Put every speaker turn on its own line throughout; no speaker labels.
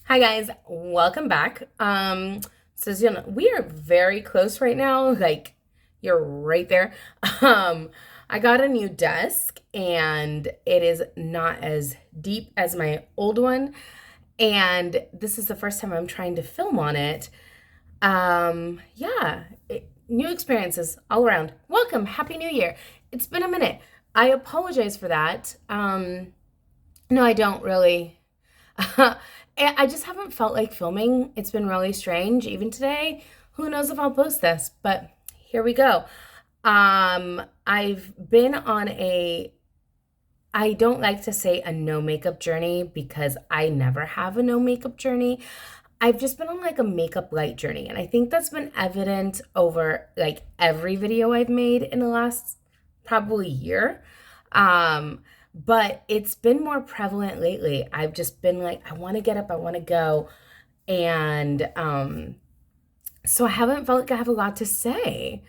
Hi guys, welcome back. So as you know, we are very close right now. Like you're right there. Um, I got a new desk and it is not as deep as my old one. And this is the first time I'm trying to film on it. New experiences all around. Welcome, Happy New Year. It's been a minute. I apologize for that. No, I don't really. I just haven't felt like filming. It's been really strange, even today. Who knows if I'll post this, but here we go. I've been on I don't like to say a no makeup journey because I never have a no makeup journey. I've just been on like a makeup light journey, and I think that's been evident over like every video I've made in the last probably year. Um, but it's been more prevalent lately. I've just been like, I want to get up, I want to go. And so I haven't felt like I have a lot to say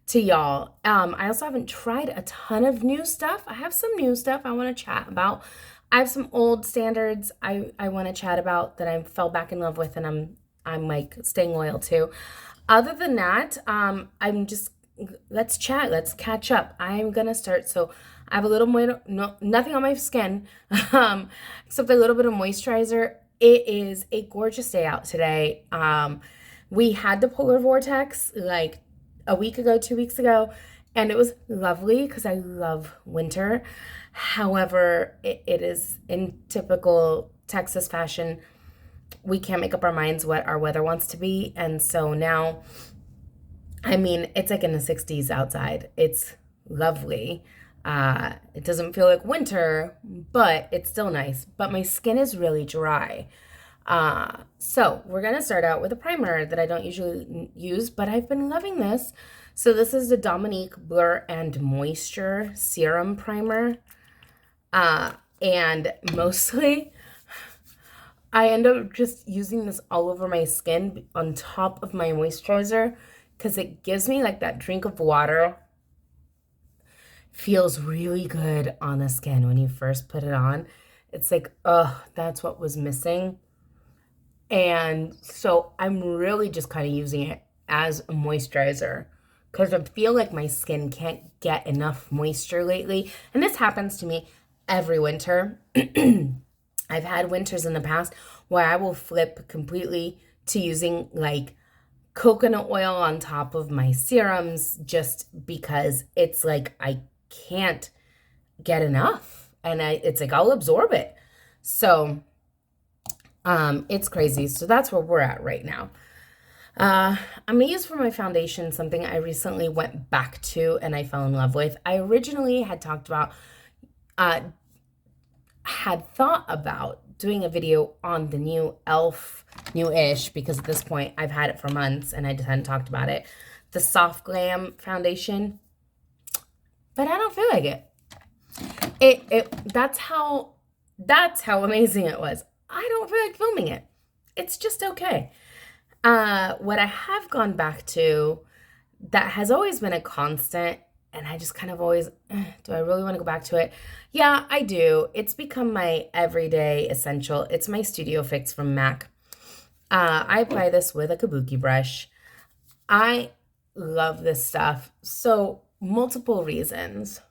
to y'all. I also haven't tried a ton of new stuff. I have some new stuff I want to chat about. I have some old standards I want to chat about that I fell back in love with and I'm like staying loyal to. Other than that, I'm just let's chat, let's catch up. I'm gonna start. So I have a little more, no, nothing on my skin, except a little bit of moisturizer. It is a gorgeous day out today. We had the polar vortex like a week ago, 2 weeks ago, and it was lovely because I love winter. However, it is in typical Texas fashion. We can't make up our minds what our weather wants to be. And so now, I mean, it's like in the 60s outside. It's lovely. It doesn't feel like winter, but it's still nice. But my skin is really dry. So we're gonna start out with a primer that I don't usually use, but I've been loving this. So this is the Dominique Blur and Moisture Serum Primer. And mostly I end up just using this all over my skin on top of my moisturizer because it gives me like that drink of water. Feels really good on the skin when you first put it on. It's like, oh, that's what was missing. And so I'm really just kind of using it as a moisturizer because I feel like my skin can't get enough moisture lately. And this happens to me every winter. I've had winters in the past where I will flip completely to using like coconut oil on top of my serums just because it's like I can't get enough and it's like I'll absorb it. So it's crazy. So that's where we're at right now. I'm gonna use for my foundation something I recently went back to and I fell in love with. I originally had talked about, had thought about doing a video on the new e.l.f. new-ish because at this point I've had it for months and I just hadn't talked about it. The Soft Glam foundation, but I don't feel like it. That's how amazing it was. I don't feel like filming it. It's just okay. What I have gone back to that has always been a constant, and I just kind of always, do I really want to go back to it? Yeah, I do. It's become my everyday essential. It's my Studio Fix from MAC. I apply this with a kabuki brush. I love this stuff. So multiple reasons.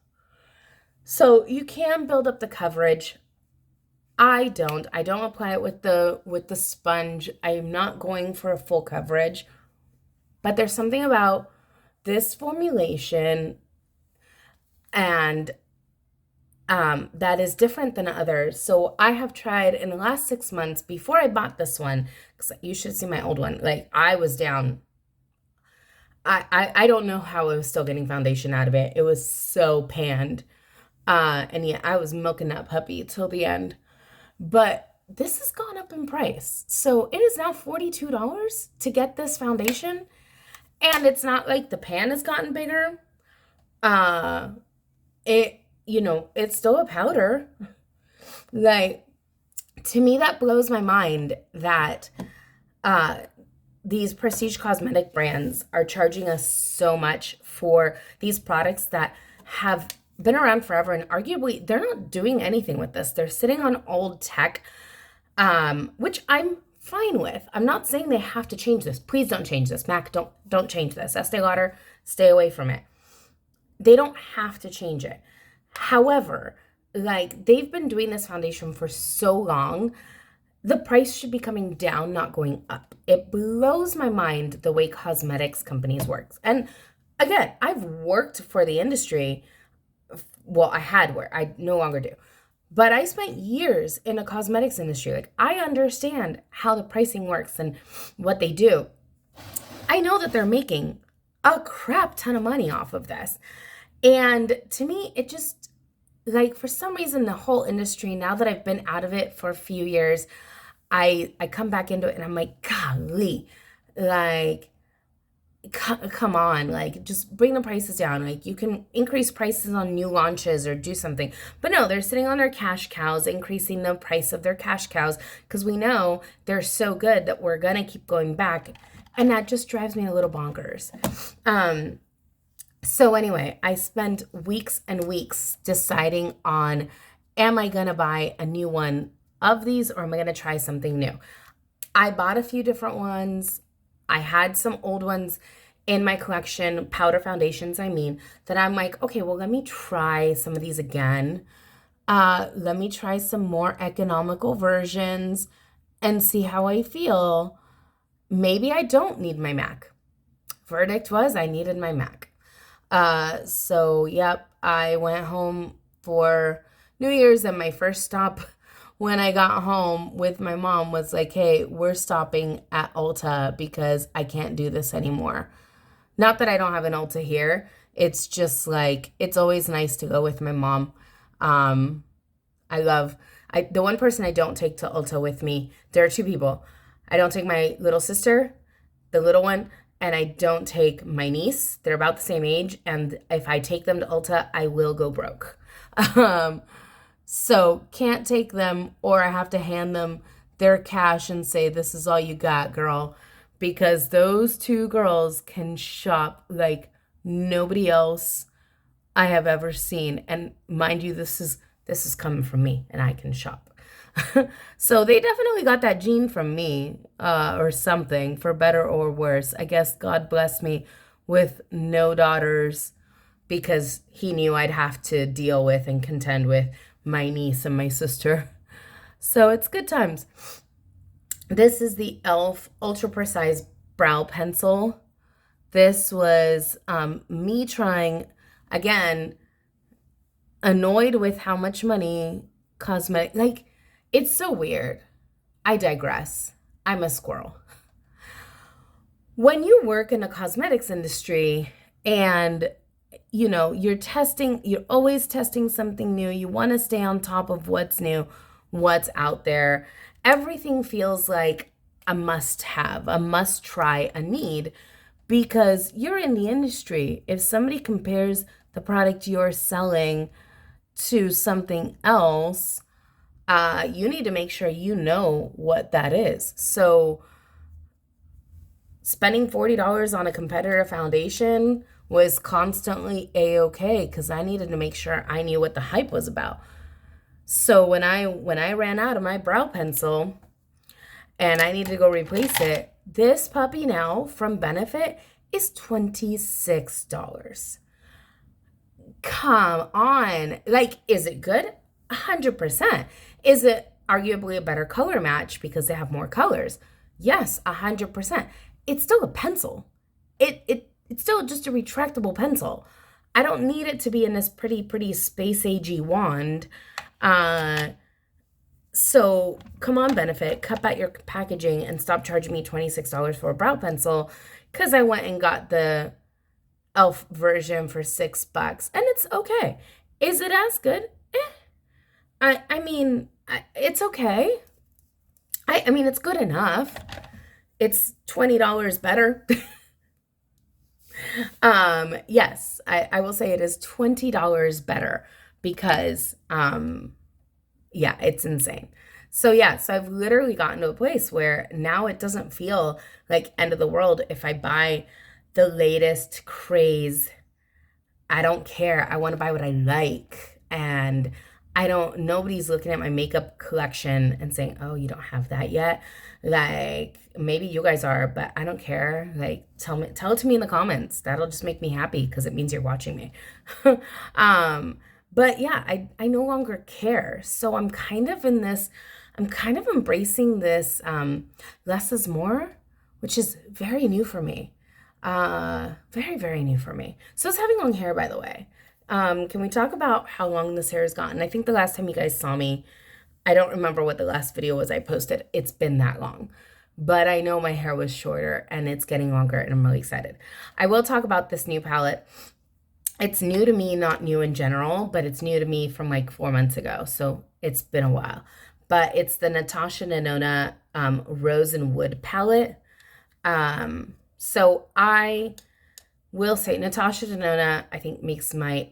So you can build up the coverage. I don't. I don't apply it with the sponge. I'm not going for a full coverage. But there's something about this formulation and that is different than others. So I have tried in the last 6 months before I bought this one, because you should see my old one. Like I was down. I don't know how I was still getting foundation out of it. It was so panned. And yeah, I was milking that puppy till the end. But this has gone up in price. So it is now $42 to get this foundation. And it's not like the pan has gotten bigger. It's still a powder. Like, to me, that blows my mind that these prestige cosmetic brands are charging us so much for these products that have been around forever, and arguably they're not doing anything with this. They're sitting on old tech, which I'm fine with. I'm not saying they have to change this. Please don't change this. MAC, don't change this. Estee Lauder, stay away from it. They don't have to change it. However, like they've been doing this foundation for so long, the price should be coming down, not going up. It blows my mind the way cosmetics companies work. And again, I've worked for the industry. Well, I had worked. I no longer do. But I spent years in a cosmetics industry. Like I understand how the pricing works and what they do. I know that they're making a crap ton of money off of this. And to me, it just like for some reason the whole industry, now that I've been out of it for a few years, I come back into it and I'm like, golly, like come on, like just bring the prices down. Like you can increase prices on new launches or do something. But no, they're sitting on their cash cows, increasing the price of their cash cows because we know they're so good that we're gonna keep going back. And that just drives me a little bonkers. So anyway, I spent weeks and weeks deciding on, am I gonna buy a new one of these or am I gonna try something new? I bought a few different ones. I had some old ones in my collection, powder foundations, I mean, that I'm like, okay, well, let me try some of these again. Let me try some more economical versions and see how I feel. Maybe I don't need my MAC. Verdict was I needed my MAC. So yep, I went home for New Year's and my first stop when I got home with my mom was like, hey, we're stopping at Ulta because I can't do this anymore. Not that I don't have an Ulta here. It's just like, it's always nice to go with my mom. The one person I don't take to Ulta with me, there are two people. I don't take my little sister, the little one, and I don't take my niece. They're about the same age. And if I take them to Ulta, I will go broke. So can't take them, or I have to hand them their cash and say, this is all you got, girl. Because those two girls can shop like nobody else I have ever seen. And mind you, this is coming from me and I can shop. So they definitely got that gene from me, or something, for better or worse. I guess God blessed me with no daughters because he knew I'd have to deal with and contend with my niece and my sister. So it's good times. This is the e.l.f. Ultra Precise Brow Pencil. This was me trying, again, annoyed with how much money cosmetic, like, it's so weird. I digress. I'm a squirrel. When you work in the cosmetics industry and you're always testing something new. You want to stay on top of what's new, what's out there. Everything feels like a must have, a must try, a need, because you're in the industry. If somebody compares the product you're selling to something else, you need to make sure you know what that is. So spending $40 on a competitor foundation was constantly a-okay because I needed to make sure I knew what the hype was about. So when I ran out of my brow pencil and I needed to go replace it, this puppy now from Benefit is $26. Come on. Like, is it good? 100%. Is it arguably a better color match because they have more colors? Yes, 100%. It's still a pencil. It's still just a retractable pencil. I don't need it to be in this pretty space-agey wand. So come on, Benefit, cut back your packaging and stop charging me $26 for a brow pencil because I went and got the e.l.f. version for $6 and it's okay. Is it as good? I mean, it's okay. I mean, it's good enough. It's $20 better. Yes, I will say it is $20 better because, yeah, it's insane. So yeah, so I've literally gotten to a place where now it doesn't feel like end of the world if I buy the latest craze. I don't care. I want to buy what I like. And nobody's looking at my makeup collection and saying, oh, you don't have that yet. Like, maybe you guys are, but I don't care. Like, tell it to me in the comments. That'll just make me happy because it means you're watching me. um, but yeah, I no longer care. So I'm kind of embracing this less is more, which is very new for me. Very, very new for me. So it's having long hair, by the way. Can we talk about how long this hair has gotten? I think the last time you guys saw me, I don't remember what the last video was I posted. It's been that long. But I know my hair was shorter and it's getting longer and I'm really excited. I will talk about this new palette. It's new to me, not new in general, but it's new to me from like 4 months ago. So it's been a while. But it's the Natasha Denona Rose and Wood palette. So I will say Natasha Denona, I think, makes my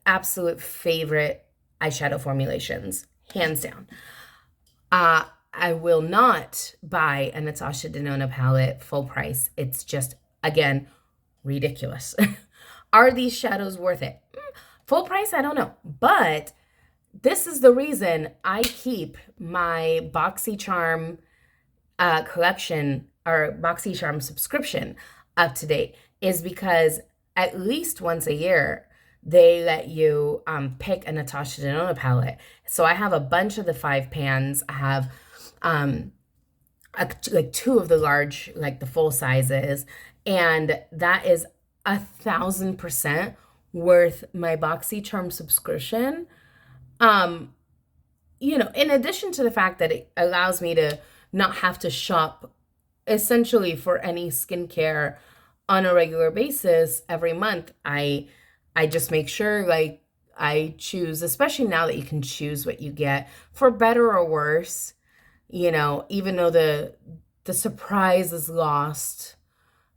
absolute favorite eyeshadow formulations, hands down. I will not buy a Natasha Denona palette full price. It's just, again, ridiculous. Are these shadows worth it? Full price, I don't know. But this is the reason I keep my BoxyCharm collection or BoxyCharm subscription up to date, is because at least once a year, they let you pick a Natasha Denona palette. So I have a bunch of the 5 pans. I have like 2 of the large, like the full sizes. And that is 1,000% worth my BoxyCharm subscription. You know, in addition to the fact that it allows me to not have to shop essentially for any skincare on a regular basis every month. I just make sure, like, I choose, especially now that you can choose what you get for better or worse, you know, even though the surprise is lost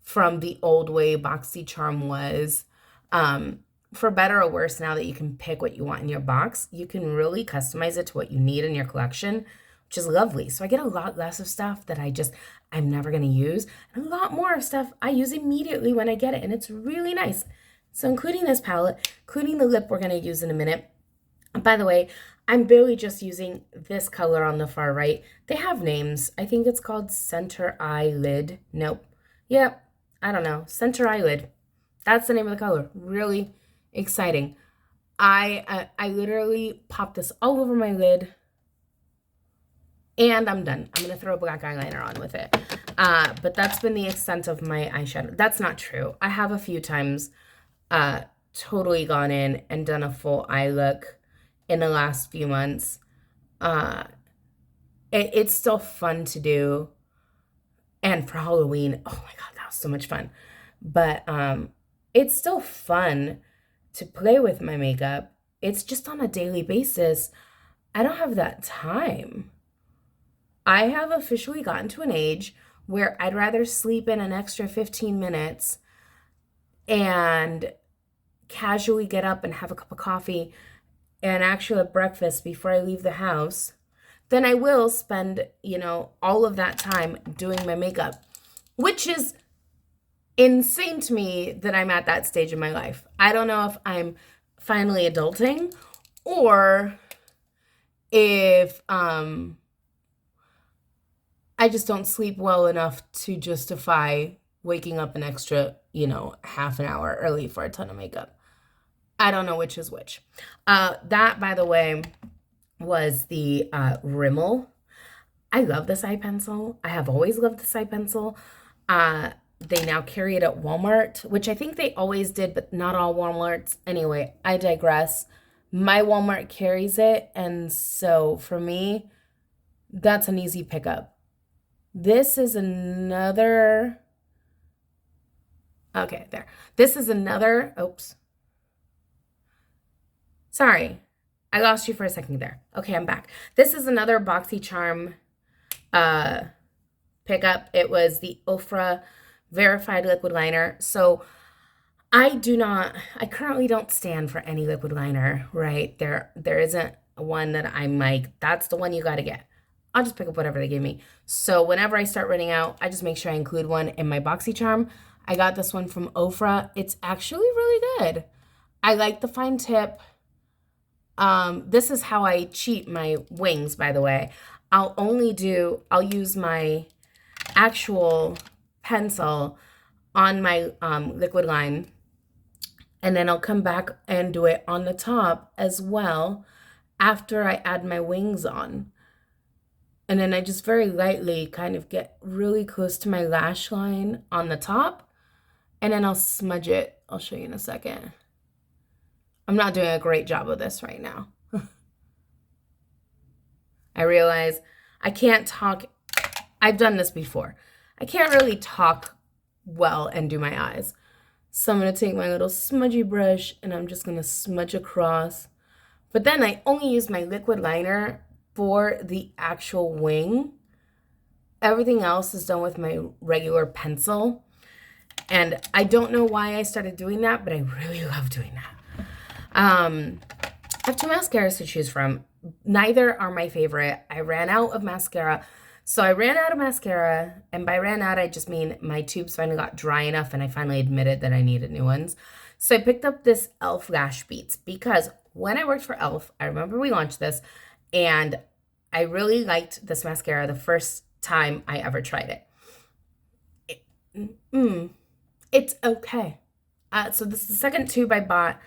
from the old way BoxyCharm was. For better or worse, now that you can pick what you want in your box, you can really customize it to what you need in your collection, which is lovely. So I get a lot less of stuff that I'm never going to use, and a lot more of stuff I use immediately when I get it, and it's really nice. So including this palette, including the lip we're going to use in a minute. By the way, I'm barely just using this color on the far right. They have names. I think it's called Center Eyelid. Nope. Yep. I don't know. Center Eyelid. That's the name of the color. Really exciting. I literally pop this all over my lid. And I'm done. I'm going to throw a black eyeliner on with it. But that's been the extent of my eyeshadow. That's not true. I have a few times totally gone in and done a full eye look in the last few months. It's still fun to do. And for Halloween, oh my God, that was so much fun. But it's still fun to play with my makeup. It's just on a daily basis. I don't have that time. I have officially gotten to an age where I'd rather sleep in an extra 15 minutes and casually get up and have a cup of coffee and actually have breakfast before I leave the house than I will spend, you know, all of that time doing my makeup, which is insane to me that I'm at that stage in my life. I don't know if I'm finally adulting or if I just don't sleep well enough to justify waking up an extra, you know, half an hour early for a ton of makeup. I don't know which is which. That, by the way, was the Rimmel. I love this eye pencil. I have always loved this eye pencil. They now carry it at Walmart, which I think they always did, but not all Walmarts. Anyway, I digress. My Walmart carries it, and so for me, that's an easy pickup. This is another, okay, there. This is another, oops. Sorry, I lost you for a second there. Okay, I'm back. This is another BoxyCharm pickup. It was the Ofra Verified Liquid Liner. So I currently don't stand for any liquid liner, right? There isn't one that I'm like, that's the one you gotta get. I'll just pick up whatever they give me. So whenever I start running out, I just make sure I include one in my BoxyCharm. I got this one from Ofra. It's actually really good. I like the fine tip. This is how I cheat my wings, by the way. I'll use my actual pencil on my liquid line, and then I'll come back and do it on the top as well after I add my wings on. And then I just very lightly kind of get really close to my lash line on the top, and then I'll smudge it. I'll show you in a second. I'm not doing a great job of this right now. I realize I can't talk. I've done this before. I can't really talk well and do my eyes. So I'm going to take my little smudgy brush and I'm just going to smudge across. But then I only use my liquid liner for the actual wing. Everything else is done with my regular pencil. And I don't know why I started doing that, but I really love doing that. I have two mascaras to choose from. Neither are my favorite. I ran out of mascara. So I ran out of mascara, and by ran out, I just mean my tubes finally got dry enough, and I finally admitted that I needed new ones. So I picked up this e.l.f. Lash Beats, because when I worked for e.l.f., I remember we launched this, and I really liked this mascara the first time I ever tried it. It's okay. So this is the second tube I bought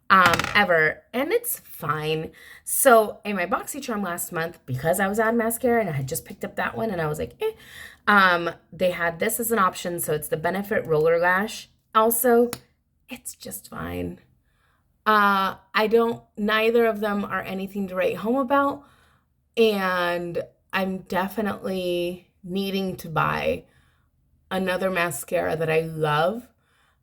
ever, and it's fine. So in my BoxyCharm last month, because I was out of mascara and I had just picked up that one and I was like, they had this as an option. So it's the Benefit Roller Lash. Also, it's just fine. Neither of them are anything to write home about, and I'm definitely needing to buy another mascara that I love.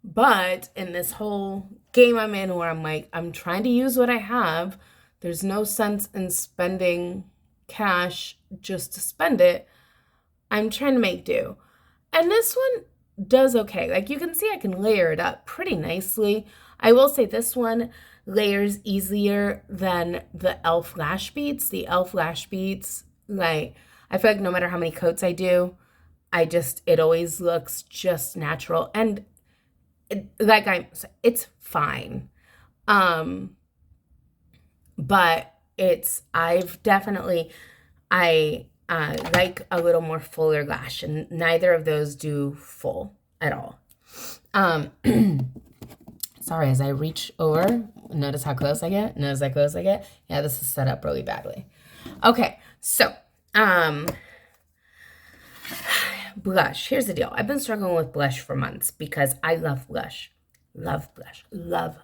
But in this whole game I'm in where I'm like, I'm trying to use what I have, there's no sense in spending cash just to spend it. I'm trying to make do. And this one does okay. Like you can see I can layer it up pretty nicely. I will say this one layers easier than the e.l.f. Lash Beats. The e.l.f. Lash Beats, like, I feel like no matter how many coats I do, it always looks just natural. And it's fine. But I like a little more fuller lash, and neither of those do full at all. Sorry, as I reach over, notice how close I get? Notice how close I get? Yeah, this is set up really badly. Okay, so, blush. Here's the deal. I've been struggling with blush for months because I love blush. Love blush. Love.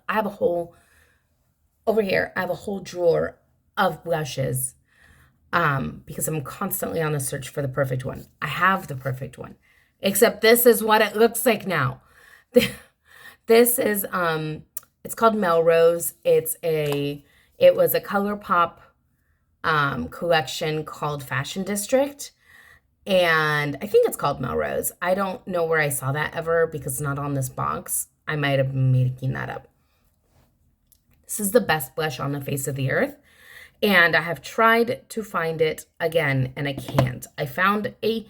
Over here, I have a whole drawer of blushes because I'm constantly on the search for the perfect one. I have the perfect one, except this is what it looks like now. This is, it's called Melrose. It was a ColourPop collection called Fashion District. And I think it's called Melrose. I don't know where I saw that ever because it's not on this box. I might have been making that up. This is the best blush on the face of the earth. And I have tried to find it again, and I can't. I found a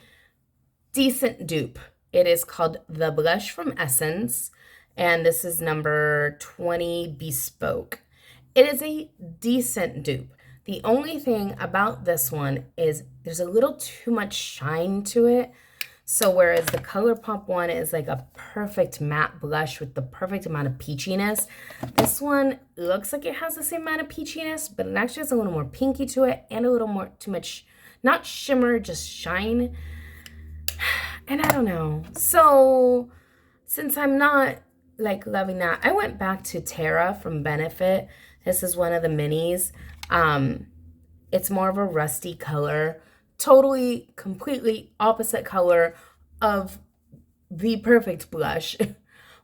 decent dupe. It is called The Blush from Essence. And this is number 20 Bespoke. It is a decent dupe. The only thing about this one is there's a little too much shine to it. So whereas the ColourPop one is like a perfect matte blush with the perfect amount of peachiness, this one looks like it has the same amount of peachiness, but it actually has a little more pinky to it and a little more too much, not shimmer, just shine. And I don't know. So since I'm not like loving that, I went back to Terra from Benefit. This is one of the minis. It's more of a rusty color, totally, completely opposite color of the perfect blush,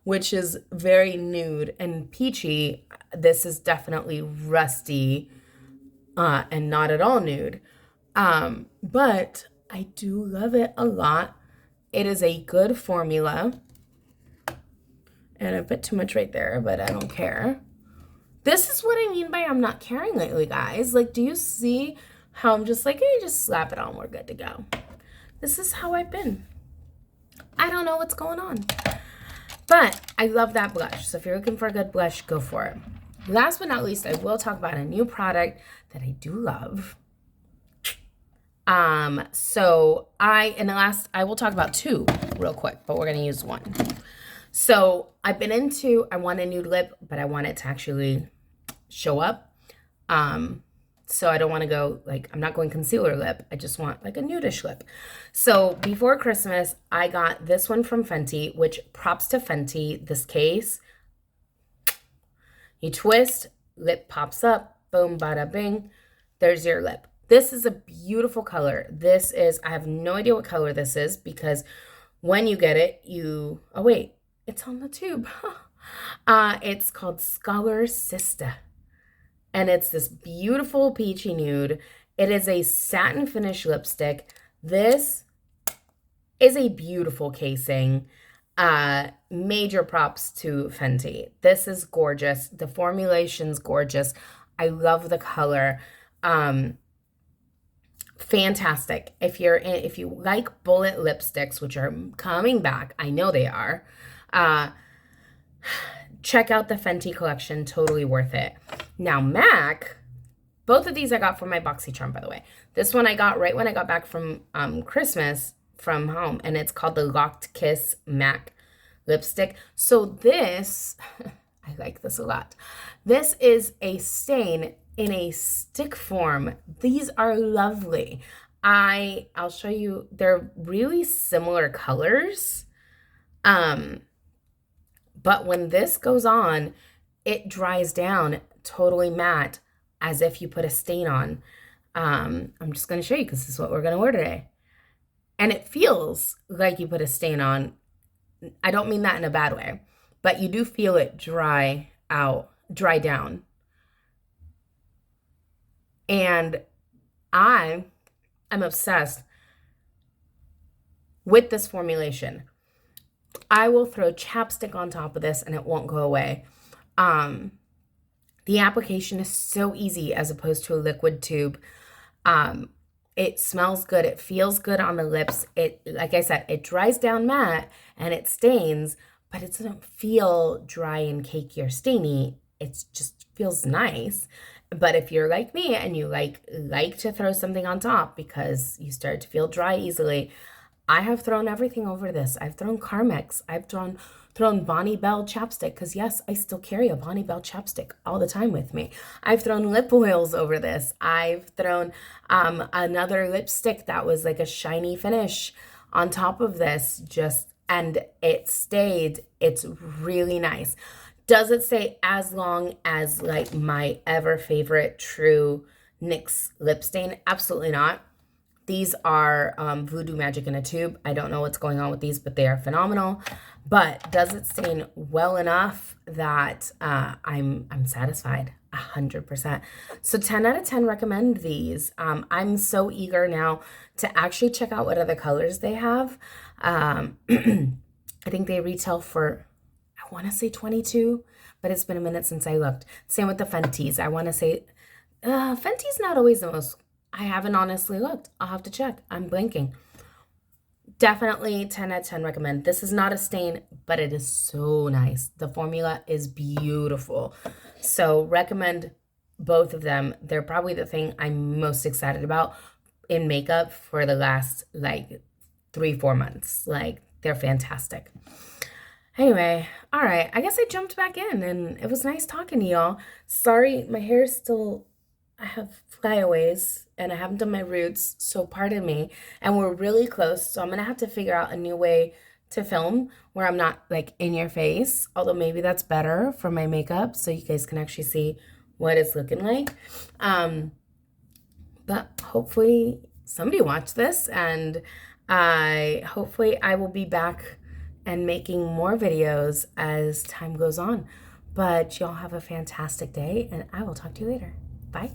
which is very nude and peachy. This is definitely rusty, and not at all nude. But I do love it a lot. It is a good formula. And a bit too much right there, but I don't care. This is what I mean by I'm not caring lately, guys. Like, do you see how I'm just like, hey, just slap it on, we're good to go. This is how I've been. I don't know what's going on. But I love that blush. So if you're looking for a good blush, go for it. last but not least, I will talk about a new product that I do love. I will talk about two real quick, but we're going to use one. So I want a nude lip, but I want it to actually show up. So I don't want to go I'm not going concealer lip. I just want like a nudish lip. So before Christmas, I got this one from Fenty, which props to Fenty, this case. You twist, lip pops up, boom, bada bing, there's your lip. This is a beautiful color. I have no idea what color this is because when you get it, oh wait, it's on the tube. It's called Scholar Sista. And it's this beautiful peachy nude. It is a satin finish lipstick. This is a beautiful casing. Major props to Fenty. This is gorgeous. The formulation's gorgeous. I love the color. Fantastic. If you like bullet lipsticks, which are coming back, I know they are, check out the Fenty collection. Totally worth it. Now, MAC, both of these I got from my BoxyCharm, by the way. This one I got right when I got back from Christmas from home, and it's called the Locked Kiss MAC lipstick. So this, I like this a lot. This is a stain in a stick form. These are lovely. I'll show you. They're really similar colors. But when this goes on, it dries down totally matte as if you put a stain on. I'm just going to show you because this is what we're going to wear today. And it feels like you put a stain on. I don't mean that in a bad way, but you do feel it dry down. And I am obsessed with this formulation. I will throw chapstick on top of this and it won't go away. The application is so easy as opposed to a liquid tube. It smells good. It feels good on the lips. Like I said, it dries down matte and it stains, but it doesn't feel dry and cakey or stainy. It just feels nice. But if you're like me and you like to throw something on top because you start to feel dry easily, I have thrown everything over this. I've thrown Carmex. I've thrown Bonnie Bell chapstick because, yes, I still carry a Bonnie Bell chapstick all the time with me. I've thrown lip oils over this. I've thrown another lipstick that was like a shiny finish on top of this, and it stayed. It's really nice. Does it stay as long as like my ever favorite True NYX lip stain? Absolutely not. These are Voodoo Magic in a tube. I don't know what's going on with these, but they are phenomenal. But does it stain well enough that I'm satisfied? 100%. So 10 out of 10 recommend these. I'm so eager now to actually check out what other colors they have. I think they retail for, I want to say 22, but it's been a minute since I looked. Same with the Fenties. I want to say Fenty's not always the most. I haven't honestly looked. I'll have to check. I'm blanking. Definitely 10 out of 10 recommend. This is not a stain, but it is so nice. The formula is beautiful. So recommend both of them. They're probably the thing I'm most excited about in makeup for the last like 3-4 months. Like, they're fantastic. Anyway, all right. I guess I jumped back in and it was nice talking to y'all. Sorry, my hair is still, I have flyaways and I haven't done my roots, so pardon me. And we're really close, so I'm gonna have to figure out a new way to film where I'm not like in your face, although maybe that's better for my makeup so you guys can actually see what it's looking like. But hopefully somebody watched this, and hopefully I will be back and making more videos as time goes on. But y'all have a fantastic day, and I will talk to you later. Bye.